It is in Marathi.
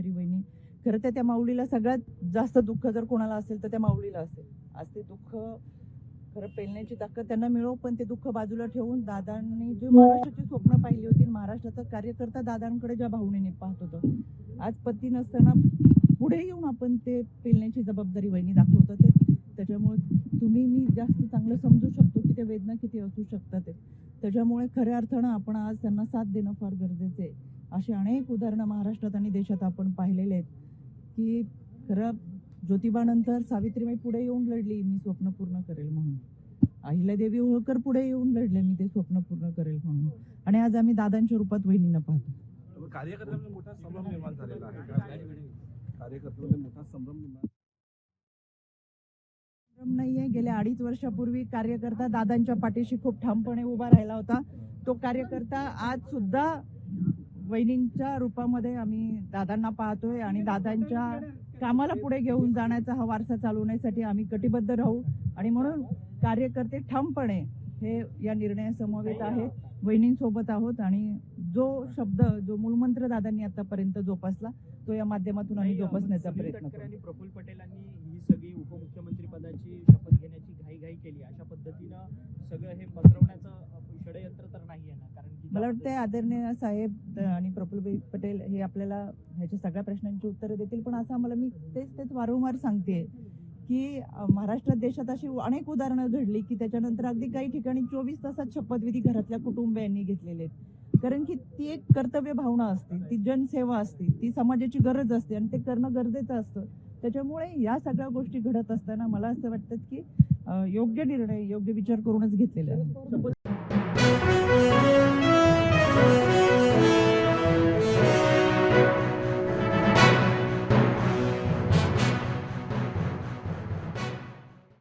जबाबदारी वहिनी. खरं तर त्या माऊलीला सगळ्यात जास्त दुःख जर कोणाला असेल तर त्या माऊलीला असेल. आज ते दुःख खरं पेलण्याची ताकद त्यांना मिळो, पण ते दुःख बाजूला ठेवून दादांनी जी महाराष्ट्राची स्वप्न पाहिली होती, महाराष्ट्राचा कार्यकर्ता दादांकडे ज्या भावनेने पाहत होतं, आज पती नसताना पुढे येऊन आपण ते पेलण्याची जबाबदारी वहिनी दाखवतो. ते त्याच्यामुळे तुम्ही मी जास्त चांगलं समजू शकतो की ते वेदना किती असू शकतात ते. त्याच्यामुळे खऱ्या अर्थानं आपण आज त्यांना साथ देणं फार गरजेचं आहे. अशी अनेक उदाहरणं महाराष्ट्रात आणि देशात आपण पाहिलेले आहेत की खरं ज्योतिबानंतर सावित्रीबाई पुढे येऊन लढली, मी स्वप्न पूर्ण करेल म्हणून. अहिल्यादेवी होळकर पुढे येऊन लढले, मी ते स्वप्न पूर्ण करेल म्हणून. आणि आज आम्ही दादांच्या रूपात वहिनींना पाहतो. कार्यकर्त्यांमध्ये मोठा संभ्रम निर्माण झालेला आहे. कार्यकर्त्यांमध्ये मोठा संभ्रम निर्माण नाहीये. गेल्या 2.5 वर्षापूर्वी कार्यकर्ता दादांच्या पाठीशी खूप ठामपणे उभा राहिला होता. तो कार्यकर्ता आज सुद्धा वहिनींच्या रूपामध्ये आम्ही दादांना पाहतोय आणि दादांच्या कामाला पुढे घेऊन जाण्याचा हा वारसा चालवण्यासाठी आम्ही कटिबद्ध राहू. आणि म्हणून कार्यकर्ते ठामपणे हे या निर्णयासमवेत आहेत, वहिनींसोबत आहोत. आणि जो शब्द, जो मूलमंत्र दादांनी आतापर्यंत जोपासला, तो या माध्यमातून आम्ही जोपासण्याचा प्रयत्न करू. आणि प्रफुल्ल पटेलांनी ही सगळी उपमुख्यमंत्री पदाची शपथ घेण्याची घाई केली, अशा पद्धतीनं सगळं हे पसरवण्याचं षडयंत्र तर नाही आहे ना? कारण की मला वाटतं आदरणीय साहेब आणि प्रफुल्ल पटेल हे आपल्याला ह्याच्या सगळ्या प्रश्नांची उत्तरं देतील. पण असं आम्हाला, मी तेच वारंवार सांगते की महाराष्ट्रात, देशात अशी अनेक उदाहरणं घडली की त्याच्यानंतर अगदी काही ठिकाणी 24 तासात शपथविधी घरातल्या कुटुंबियांनी घेतलेले आहेत. कारण की ती एक कर्तव्य भावना असते, ती जनसेवा असते, ती समाजाची गरज असते आणि ते करणं गरजेचं असतं. त्याच्यामुळे या सगळ्या गोष्टी घडत असताना मला असं वाटतं की योग्य निर्णय, योग्य विचार करूनच घेतलेला आहे.